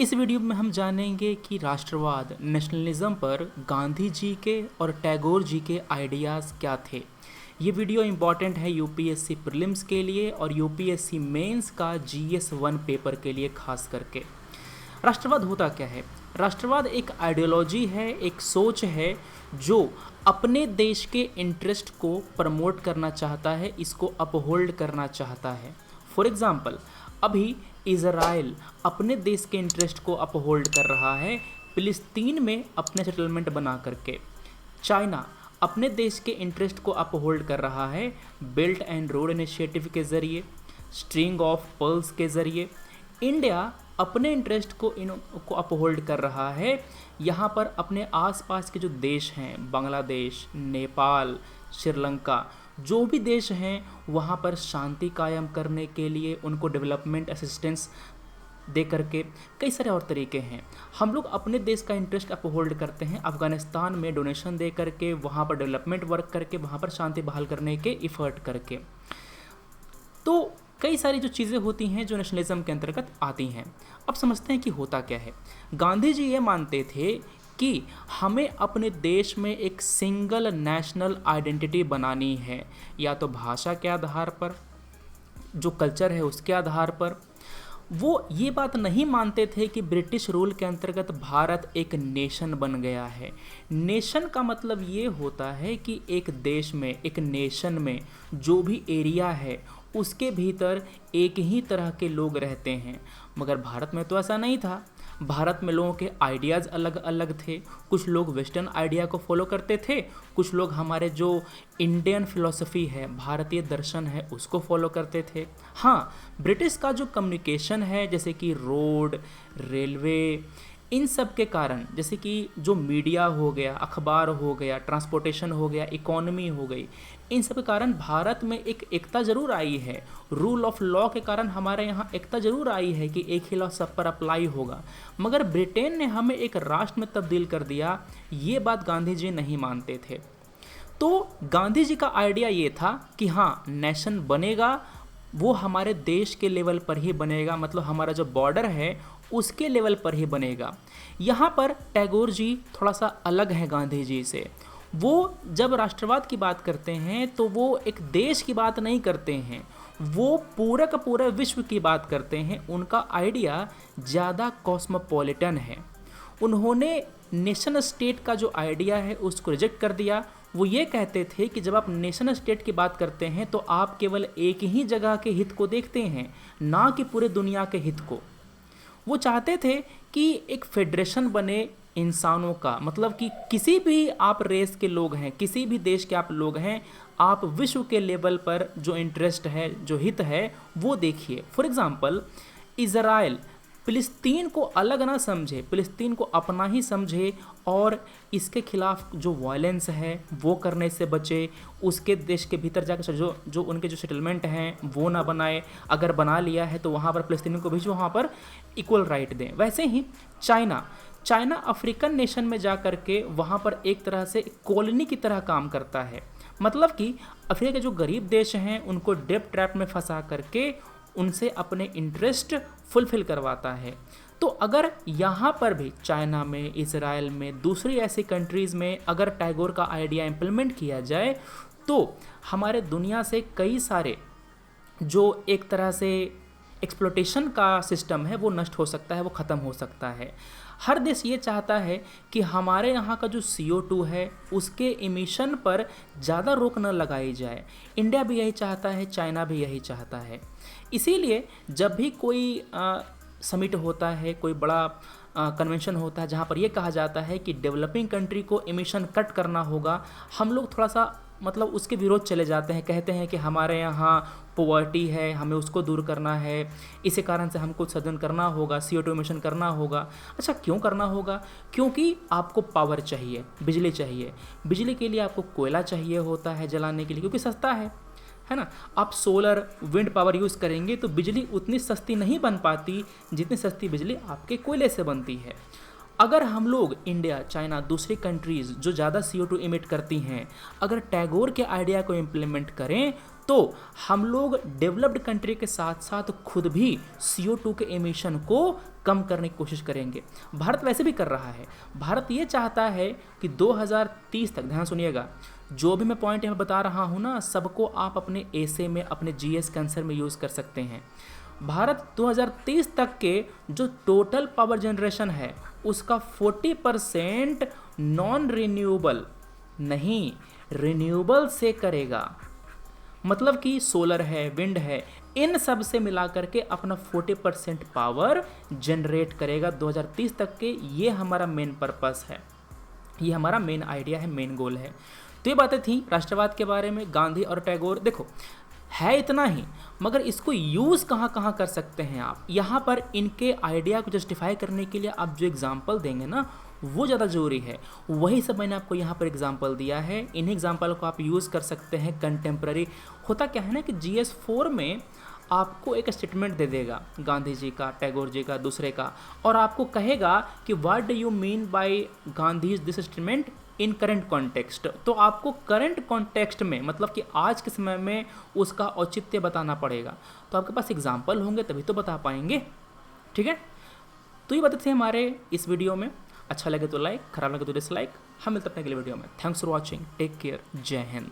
इस वीडियो में हम जानेंगे कि राष्ट्रवाद नेशनलिज्म पर गांधी जी के और टैगोर जी के आइडियाज़ क्या थे। ये वीडियो इम्पॉर्टेंट है यूपीएससी प्रीलिम्स के लिए और यूपीएससी मेंस का जीएस 1 पेपर के लिए खास करके। राष्ट्रवाद होता क्या है? राष्ट्रवाद एक आइडियोलॉजी है, एक सोच है जो अपने देश के इंटरेस्ट को प्रमोट करना चाहता है, इसको अपहोल्ड करना चाहता है। फॉर एग्ज़ाम्पल, अभी इज़राइल अपने देश के इंटरेस्ट को अपहोल्ड कर रहा है फिलिस्तीन में अपने सेटलमेंट बना करके। चाइना अपने देश के इंटरेस्ट को अपहोल्ड कर रहा है बेल्ट एंड रोड इनिशिएटिव के ज़रिए, स्ट्रिंग ऑफ पर्ल्स के ज़रिए। इंडिया अपने इंटरेस्ट को अपहोल्ड कर रहा है यहाँ पर अपने आसपास के जो देश हैं, बांग्लादेश, नेपाल, श्रीलंका, जो भी देश हैं वहाँ पर शांति कायम करने के लिए उनको डेवलपमेंट असिस्टेंस दे करके। कई सारे और तरीके हैं। हम लोग अपने देश का इंटरेस्ट अपहोल्ड करते हैं अफ़गानिस्तान में डोनेशन दे करके, वहाँ पर डेवलपमेंट वर्क करके, वहाँ पर शांति बहाल करने के इफ़र्ट करके। तो कई सारी जो चीज़ें होती हैं जो नेशनलिज्म के अंतर्गत आती हैं। अब समझते हैं कि होता क्या है। गांधी जी ये मानते थे कि हमें अपने देश में एक सिंगल नेशनल आइडेंटिटी बनानी है, या तो भाषा के आधार पर, जो कल्चर है उसके आधार पर। वो ये बात नहीं मानते थे कि ब्रिटिश रूल के अंतर्गत भारत एक नेशन बन गया है। नेशन का मतलब ये होता है कि एक देश में, एक नेशन में जो भी एरिया है उसके भीतर एक ही तरह के लोग रहते हैं। मगर भारत में तो ऐसा नहीं था। भारत में लोगों के आइडियाज़ अलग अलग थे। कुछ लोग वेस्टर्न आइडिया को फॉलो करते थे, कुछ लोग हमारे जो इंडियन फिलॉसफी है, भारतीय दर्शन है, उसको फॉलो करते थे। हाँ, ब्रिटिश का जो कम्युनिकेशन है, जैसे कि रोड, रेलवे, इन सब के कारण, जैसे कि जो मीडिया हो गया, अखबार हो गया, ट्रांसपोर्टेशन हो गया, इकोनॉमी हो गई, इन सब के कारण भारत में एक एकता ज़रूर आई है। रूल ऑफ लॉ के कारण हमारे यहाँ एकता ज़रूर आई है कि एक ही लॉ सब पर अप्लाई होगा। मगर ब्रिटेन ने हमें एक राष्ट्र में तब्दील कर दिया, ये बात गांधी जी नहीं मानते थे। तो गांधी जी का आइडिया ये था कि हाँ, नेशन बनेगा वो हमारे देश के लेवल पर ही बनेगा, मतलब हमारा जो बॉर्डर है उसके लेवल पर ही बनेगा। यहाँ पर टैगोर जी थोड़ा सा अलग हैं गांधी जी से। वो जब राष्ट्रवाद की बात करते हैं तो वो एक देश की बात नहीं करते हैं, वो पूरा का पूरा विश्व की बात करते हैं। उनका आइडिया ज़्यादा कॉस्मोपॉलिटन है। उन्होंने नेशन स्टेट का जो आइडिया है उसको रिजेक्ट कर दिया। वो ये कहते थे कि जब आप नेशन स्टेट की बात करते हैं तो आप केवल एक ही जगह के हित को देखते हैं, ना कि पूरे दुनिया के हित को। वो चाहते थे कि एक फेडरेशन बने इंसानों का, मतलब कि किसी भी आप रेस के लोग हैं, किसी भी देश के आप लोग हैं, आप विश्व के लेवल पर जो इंटरेस्ट है, जो हित है, वो देखिए। फॉर एग्ज़ाम्पल, इज़राइल फ़िलिस्तीन को अलग ना समझे, फ़िलिस्तीन को अपना ही समझे और इसके खिलाफ जो वायलेंस है वो करने से बचे। उसके देश के भीतर जाकर जो उनके जो सेटलमेंट हैं वो ना बनाए। अगर बना लिया है तो वहाँ पर फ़िलिस्तीनियों को भी जो वहाँ पर इक्वल राइट दें। वैसे ही चाइना अफ्रीकन नेशन में जा कर के वहाँ पर एक तरह से कॉलोनी की तरह काम करता है। मतलब कि अफ्रीका के जो गरीब देश हैं उनको डेब्ट ट्रैप में फंसा करके उनसे अपने इंटरेस्ट फुलफ़िल करवाता है। तो अगर यहाँ पर भी चाइना में, इज़राइल में, दूसरी ऐसी कंट्रीज़ में अगर टैगोर का आइडिया इम्प्लीमेंट किया जाए तो हमारे दुनिया से कई सारे जो एक तरह से एक्सप्लोटेशन का सिस्टम है वो नष्ट हो सकता है, वो ख़त्म हो सकता है। हर देश ये चाहता है कि हमारे यहाँ का जो CO2 है उसके इमिशन पर ज़्यादा रोक न लगाई जाए। इंडिया भी यही चाहता है, चाइना भी यही चाहता है। इसीलिए जब भी कोई समिट होता है, कोई बड़ा कन्वेंशन होता है जहाँ पर ये कहा जाता है कि डेवलपिंग कंट्री को इमिशन कट करना होगा, हम लोग थोड़ा सा मतलब उसके विरोध चले जाते हैं। कहते हैं कि हमारे यहाँ पॉवर्टी है, हमें उसको दूर करना है, इसी कारण से हमको उत्सर्जन करना होगा, CO2 इमिशन करना होगा। अच्छा, क्यों करना होगा? क्योंकि आपको पावर चाहिए, बिजली चाहिए। बिजली के लिए आपको कोयला चाहिए होता है जलाने के लिए, क्योंकि सस्ता है ना। आप सोलर, विंड पावर यूज़ करेंगे तो बिजली उतनी सस्ती नहीं बन पाती जितनी सस्ती बिजली आपके कोयले से बनती है। अगर हम लोग इंडिया, चाइना, दूसरी कंट्रीज़ जो ज़्यादा CO2 इमिट करती हैं, अगर टैगोर के आइडिया को इम्प्लीमेंट करें तो हम लोग डेवलप्ड कंट्री के साथ साथ खुद भी CO2 के एमिशन को कम करने की कोशिश करेंगे। भारत वैसे भी कर रहा है। भारत ये चाहता है कि 2030 तक, ध्यान सुनिएगा, जो भी मैं पॉइंट यहाँ बता रहा हूँ ना, सबको आप अपने एसे में, अपने GS के आंसर में यूज़ कर सकते हैं। भारत 2030 तक के जो टोटल पावर जनरेशन है उसका 40% नॉन रिन्यूएबल नहीं, रिन्यूएबल से करेगा। मतलब कि सोलर है, विंड है, इन सब से मिला करके अपना 40% पावर जनरेट करेगा 2030 तक के। ये हमारा मेन पर्पस है, ये हमारा मेन आइडिया है, मेन गोल है। तो ये बातें थी राष्ट्रवाद के बारे में, गांधी और टैगोर। देखो है इतना ही, मगर इसको यूज़ कहाँ कहाँ कर सकते हैं आप। यहाँ पर इनके आइडिया को जस्टिफाई करने के लिए आप जो एग्जाम्पल देंगे ना, वो ज़्यादा ज़रूरी है। वही सब मैंने आपको यहाँ पर एग्जाम्पल दिया है। इन्हीं एग्जाम्पल को आप यूज़ कर सकते हैं कंटेम्प्रेरी। होता क्या है ना कि GS4 में आपको एक स्टेटमेंट दे देगा, गांधी जी का, टैगोर जी का, दूसरे का, और आपको कहेगा कि what do you mean by Gandhi this statement in current context. तो आपको करंट कॉन्टेक्स्ट में, मतलब कि आज के समय में, उसका औचित्य बताना पड़ेगा। तो आपके पास एग्जाम्पल होंगे तभी तो बता पाएंगे। ठीक है, तो ये बातें थी हमारे इस वीडियो में। अच्छा लगे तो लाइक, खराब लगे तो डिसलाइक। हम मिलते हैं अपने अगले वीडियो में। Thanks for watching, take care, Jai Hind.